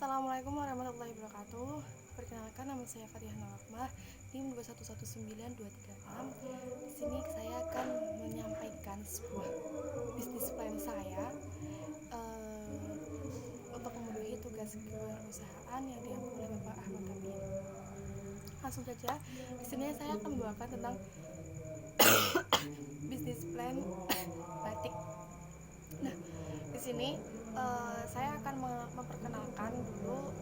Assalamualaikum warahmatullahi wabarakatuh. Perkenalkan, nama saya Fariah Nawakmah, NIM 2119236. Di sini saya akan menyampaikan sebuah bisnis plan saya untuk memenuhi tugas kewirausahaan yang diampu oleh Bapak Ahmad Amin. Langsung saja, di sini saya akan membawakan tentang bisnis plan batik. Nah, di sini saya akan memperkenalkan dulu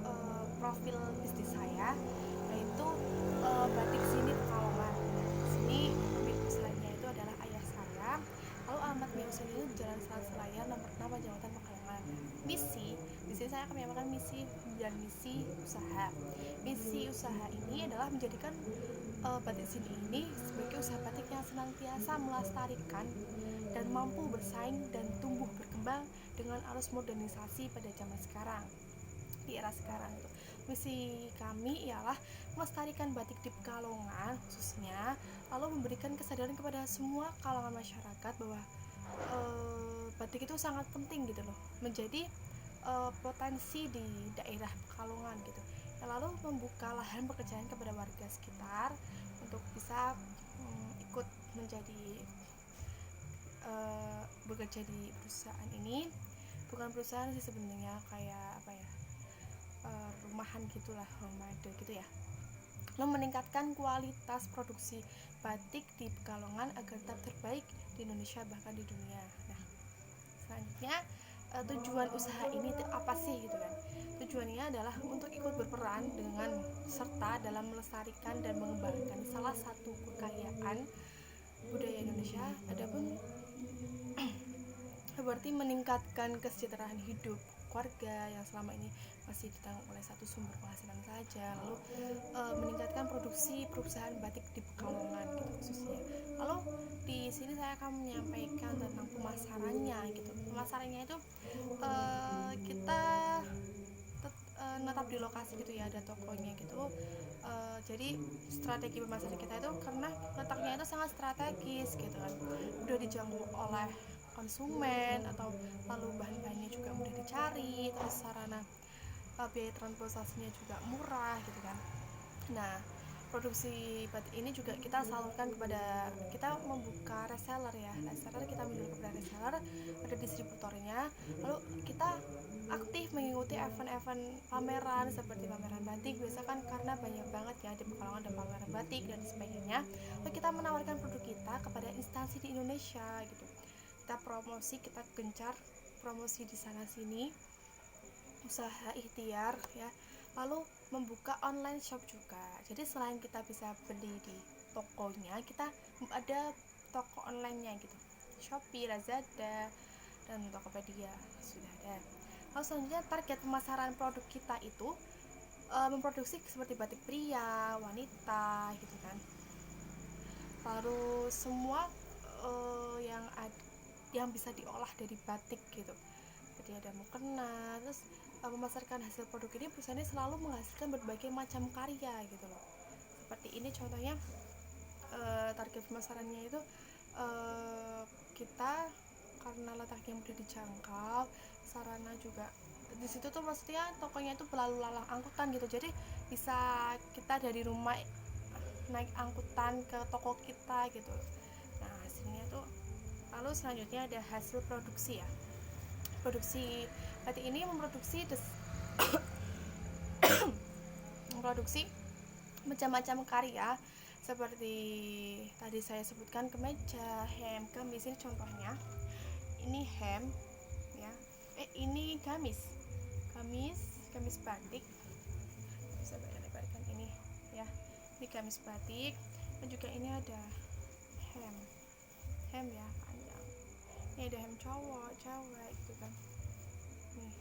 profil bisnis saya, yaitu batik sini Pekalongan. Sini pemilik usahanya itu adalah ayah saya. Lalu alamat Miusin itu di Jalan Selat Selayar nomor 6 Panjangatan Pekalongan. Misi di sini saya akan menyampaikan misi dan misi usaha. Misi usaha ini adalah menjadikan batik sini ini sebagai usaha batik yang senantiasa melestarikan dan mampu bersaing dan tumbuh berkembang dengan arus modernisasi pada zaman sekarang, di era sekarang itu. Misi kami ialah melestarikan batik di Pekalongan khususnya, lalu memberikan kesadaran kepada semua kalangan masyarakat bahwa batik itu sangat penting gitu loh, menjadi potensi di daerah Pekalongan gitu. Lalu membuka lahan pekerjaan kepada warga sekitar untuk bisa ikut menjadi bekerja di perusahaan ini. Bukan perusahaan sih sebenarnya, kayak apa ya, rumahan gitulah, rumade gitu ya. Lalu meningkatkan kualitas produksi batik di Pekalongan agar tetap terbaik di Indonesia bahkan di dunia. Nah, selanjutnya tujuan usaha ini apa sih gitu kan? Tujuannya adalah untuk ikut berperan dengan serta dalam melestarikan dan mengembangkan salah satu kekayaan budaya Indonesia. Adapun berarti meningkatkan kesejahteraan hidup keluarga yang selama ini masih ditanggung oleh satu sumber penghasilan saja, lalu meningkatkan produksi perusahaan batik di Pekalongan gitu khususnya. Lalu di sini saya akan menyampaikan tentang pemasarannya gitu. Pemasarannya itu kita netap di lokasi gitu ya, ada tokonya gitu. Jadi strategi pemasaran kita itu karena letaknya itu sangat strategis gitu kan, udah dijangkau oleh konsumen, atau lalu bahan-bahannya juga mudah dicari, terus sarana biaya transportasinya juga murah gitu kan. Nah, produksi batik ini juga kita salurkan kepada, kita membuka reseller ya, reseller kita menjual kepada reseller, ada distributornya. Lalu kita aktif mengikuti event-event pameran seperti pameran batik, biasa kan karena banyak banget ya di Pekalongan ada pameran batik dan sebagainya. Lalu kita menawarkan produk kita kepada instansi di Indonesia gitu. Kita promosi, kita gencar promosi di sana sini, usaha ikhtiar ya. Lalu membuka online shop juga. Jadi selain kita bisa beli di tokonya, kita ada toko online-nya gitu. Shopee, Lazada, dan Tokopedia sudah ada. Lalu selanjutnya target pemasaran produk kita itu memproduksi seperti batik pria, wanita gitu kan. Lalu semua yang bisa diolah dari batik gitu. Jadi ada mukena, terus memasarkan hasil produk ini, perusahaan ini selalu menghasilkan berbagai macam karya gitu loh. Seperti ini contohnya, target pemasarannya itu kita karena letaknya mudah dijangkau, sarana juga di situ tuh maksudnya tokonya itu berlalu lalang angkutan gitu, jadi bisa kita dari rumah naik angkutan ke toko kita gitu. Nah, hasilnya tuh, lalu selanjutnya ada hasil produksi ya. Produksi batik ini memproduksi memproduksi macam-macam karya seperti tadi saya sebutkan, kemeja, hem, gamis. Ini contohnya, ini hem ya, ini gamis batik, bisa lebarkan ini ya, ini gamis batik. Dan juga ini ada hem ya, panjang. Ini ada hem cowok, cewek gitu kan nih.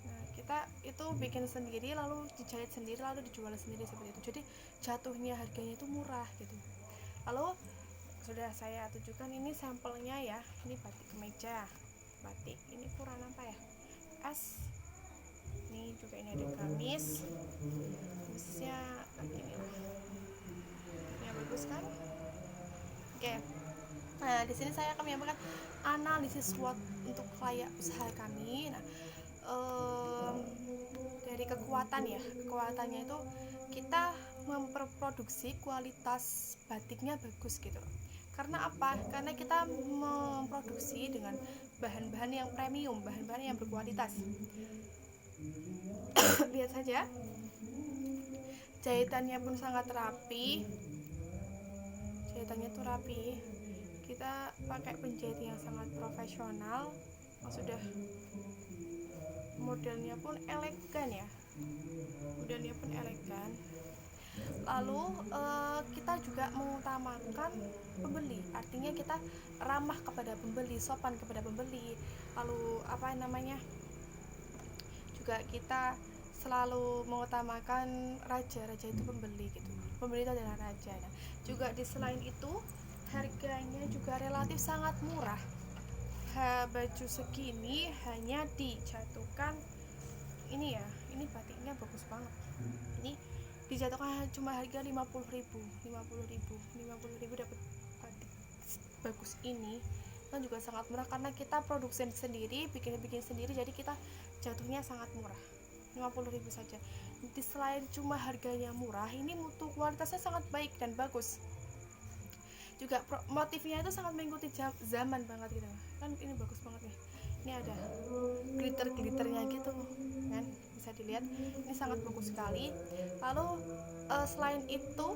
Nah, kita itu bikin sendiri, lalu dijahit sendiri, lalu dijual sendiri seperti itu. Jadi jatuhnya harganya itu murah gitu. Lalu sudah saya tunjukkan ini sampelnya ya. Ini batik kemeja, batik ini ukuran apa ya, S. Ini juga, ini ada gamis, gamisnya ini lah, ya bagus kan. Oke. Nah, di sini saya akan menyampaikan analisis SWOT untuk layak usaha kami. Nah, kekuatan ya, kekuatannya itu kita memproduksi kualitas batiknya bagus gitu loh. Karena apa? Karena kita memproduksi dengan bahan-bahan yang premium, bahan-bahan yang berkualitas. Lihat saja, jahitannya pun sangat rapi, jahitannya tuh rapi. Kita pakai penjahit yang sangat profesional, sudah modelnya pun elegan ya, modelnya pun elegan. Lalu kita juga mengutamakan pembeli, artinya kita ramah kepada pembeli, sopan kepada pembeli. Lalu apa namanya, juga kita selalu mengutamakan raja itu pembeli gitu, pembeli itu adalah raja. Nah, juga di selain itu harganya juga relatif sangat murah. Baju segini hanya dijatuhkan, ini ya, ini batiknya bagus banget, ini dijatuhkan cuma harga 50.000 dapat batik bagus ini. Kan juga sangat murah karena kita produksi sendiri, bikin sendiri, jadi kita jatuhnya sangat murah, 50.000 saja. Di selain cuma harganya murah, ini mutu kualitasnya sangat baik dan bagus. Juga motifnya itu sangat mengikuti zaman banget gitu kan. Ini bagus banget nih, ini ada glitter-glitternya gitu kan, bisa dilihat, ini sangat bagus sekali. Lalu selain itu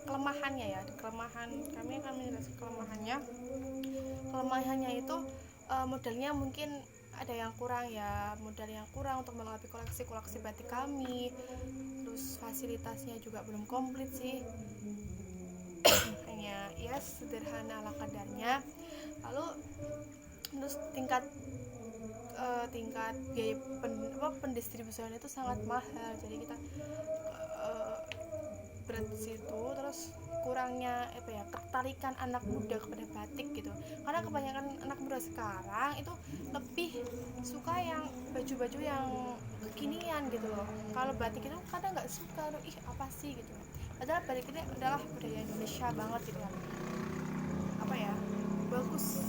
kelemahannya ya, kelemahan kami akan menjelaskan kelemahannya itu modelnya mungkin ada yang kurang ya, modal yang kurang untuk melengkapi koleksi batik kami. Terus fasilitasnya juga belum komplit sih, hanya ya sederhana ala kadarnya. Lalu terus tingkat biaya pendistribusian itu sangat mahal, jadi kita berat situ. Terus kurangnya ketertarikan anak muda kepada batik gitu, karena kebanyakan anak muda sekarang itu lebih suka yang baju-baju yang kekinian gitu loh. Kalau batik itu kadang nggak suka, ih apa sih gitu. Padahal batik ini adalah budaya Indonesia banget gitu kan, apa ya, bagus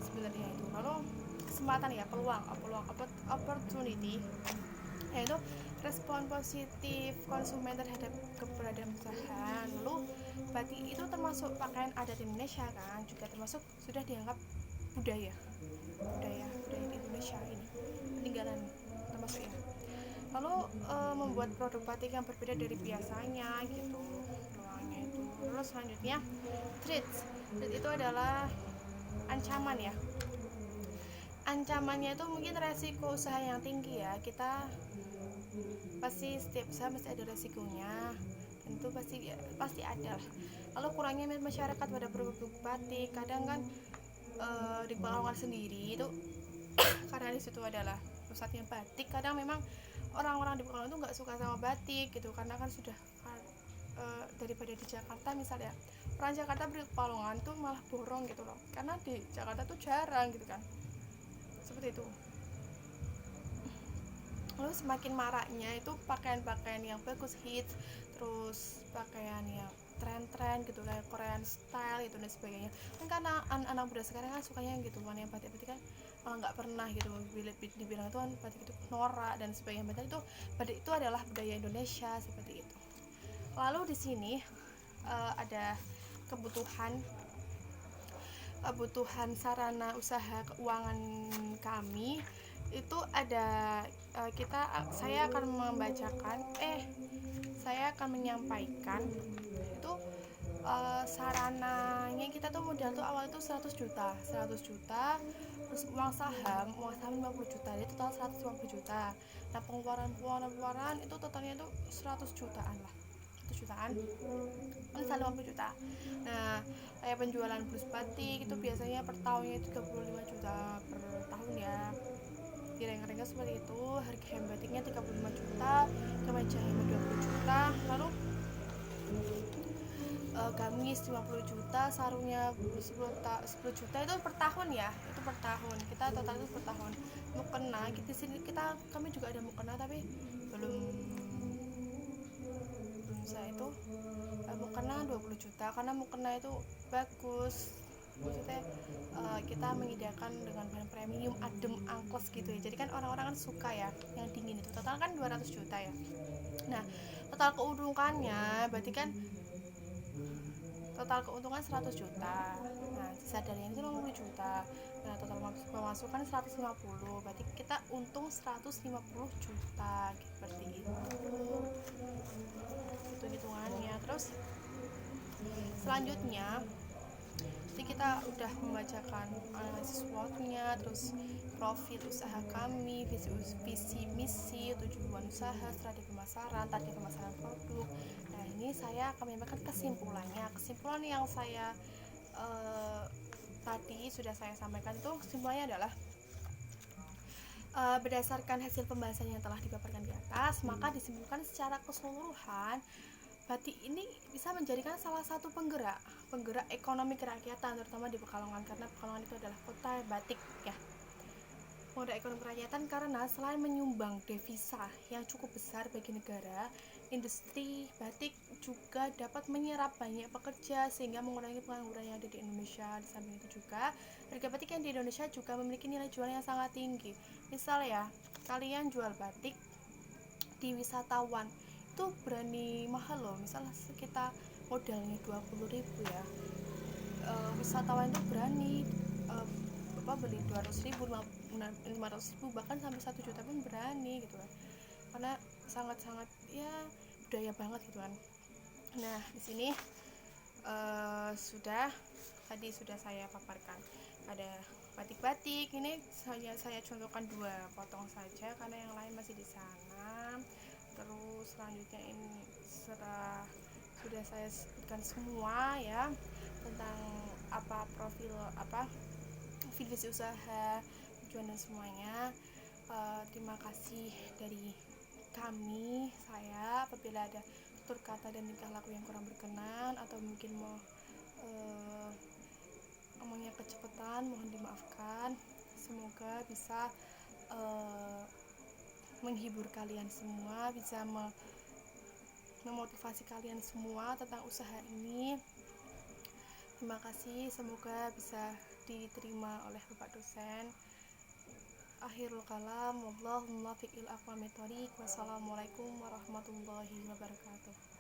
sebenarnya itu. Lalu kesempatan ya, peluang opportunity, yaitu respon positif konsumen terhadap keberadaan perusahaan. Lalu batik itu termasuk pakaian adat Indonesia kan, juga termasuk sudah dianggap budaya di Indonesia ini, peninggalan termasuk ya. Lalu membuat produk batik yang berbeda dari biasanya gitu, peluangnya itu. Terus selanjutnya threat itu adalah ancaman ya. Ancamannya itu mungkin resiko usaha yang tinggi ya. Kita pasti setiap usaha pasti ada resikonya, dan itu pasti ada lah. Lalu kurangnya minat masyarakat pada produk batik, kadang kan di Pekalongan sendiri itu karena di situ adalah pusatnya batik, kadang memang orang-orang di Pekalongan itu nggak suka sama batik gitu, karena kan sudah daripada di Jakarta misalnya, orang Jakarta beli Pekalongan tuh malah borong gitu loh, karena di Jakarta tuh jarang gitu kan, seperti itu. Lalu semakin maraknya itu pakaian-pakaian yang bagus, hits, terus pakaian yang tren-tren gitu kayak Korean style gitu dan sebagainya. Kan karena anak-anak muda sekarang kan sukanya gitu, mana yang batik-batik kan nggak pernah gitu dibilang itu kan batik itu norak dan sebagainya. Batik itu adalah budaya Indonesia seperti itu. Lalu di sini ada kebutuhan sarana usaha keuangan kami itu ada. Saya akan menyampaikan itu sarananya. Kita tuh modal tuh awal itu 100 juta, terus uang saham 50 juta, jadi total 150 juta. Nah, pengeluaran itu totalnya itu 100 jutaan lah, 100 jutaan, ini 150 juta. Nah, kayak penjualan blus batik itu biasanya per tahunnya 35 juta per tahun ya, kira-kira seperti itu. Harga hem batiknya 35 juta, kemeja hem 20 juta, lalu gamis 50 juta, sarungnya 10 juta, itu per tahun ya, itu per tahun. Kita total itu per tahun. Mukena kami juga ada mukena, tapi belum saya itu mukena 20 juta, karena mukena itu bagus, maksudnya kita menyediakan dengan bahan premium adem angkos gitu ya. Jadi kan orang-orang kan suka ya yang dingin itu. Total kan 200 juta ya. Nah, total keuntungannya berarti kan total keuntungan 100 juta. Nah, sisa dari itu 50 juta. Nah, total pemasukan 150. Berarti kita untung 150 juta seperti itu. Itu hitungannya. Terus selanjutnya jadi kita udah membacakan analisis SWOT-nya, terus profil usaha kami, visi misi, tujuan usaha, strategi pemasaran, target pemasaran produk. Nah, ini saya akan menyampaikan kesimpulannya. Kesimpulan yang saya tadi sudah saya sampaikan itu kesimpulannya adalah berdasarkan hasil pembahasan yang telah dipaparkan di atas, maka disimpulkan secara keseluruhan batik ini bisa menjadikan salah satu penggerak ekonomi kerakyatan, terutama di Pekalongan, karena Pekalongan itu adalah kota batik ya. Penggerak ekonomi kerakyatan karena selain menyumbang devisa yang cukup besar bagi negara, industri batik juga dapat menyerap banyak pekerja sehingga mengurangi pengangguran yang ada di Indonesia. Di samping itu juga harga batik yang di Indonesia juga memiliki nilai jual yang sangat tinggi. Misal ya, kalian jual batik di wisatawan itu berani mahal loh, misalnya kita modalnya 20.000 ya, wisatawan itu berani beli 200.000, 500.000, bahkan sampai 1 juta pun berani gitu kan, karena sangat-sangat ya budaya banget gitu kan. Nah, di sini sudah saya paparkan ada batik-batik. Ini saya contohkan 2 potong saja karena yang lain masih di sana. Terus selanjutnya ini sudah saya sebutkan semua ya, tentang profil visi usaha, tujuan dan semuanya. Terima kasih dari saya. Apabila ada tutur kata dan tingkah laku yang kurang berkenan atau mungkin ngomongnya kecepatan, mohon dimaafkan. Semoga bisa menghibur kalian semua, bisa memotivasi kalian semua tentang usaha ini. Terima kasih, semoga bisa diterima oleh Bapak dosen. Akhirul kalam, wallahul muwaffiq ila aqwamit thoriq. Wassalamualaikum warahmatullahi wabarakatuh.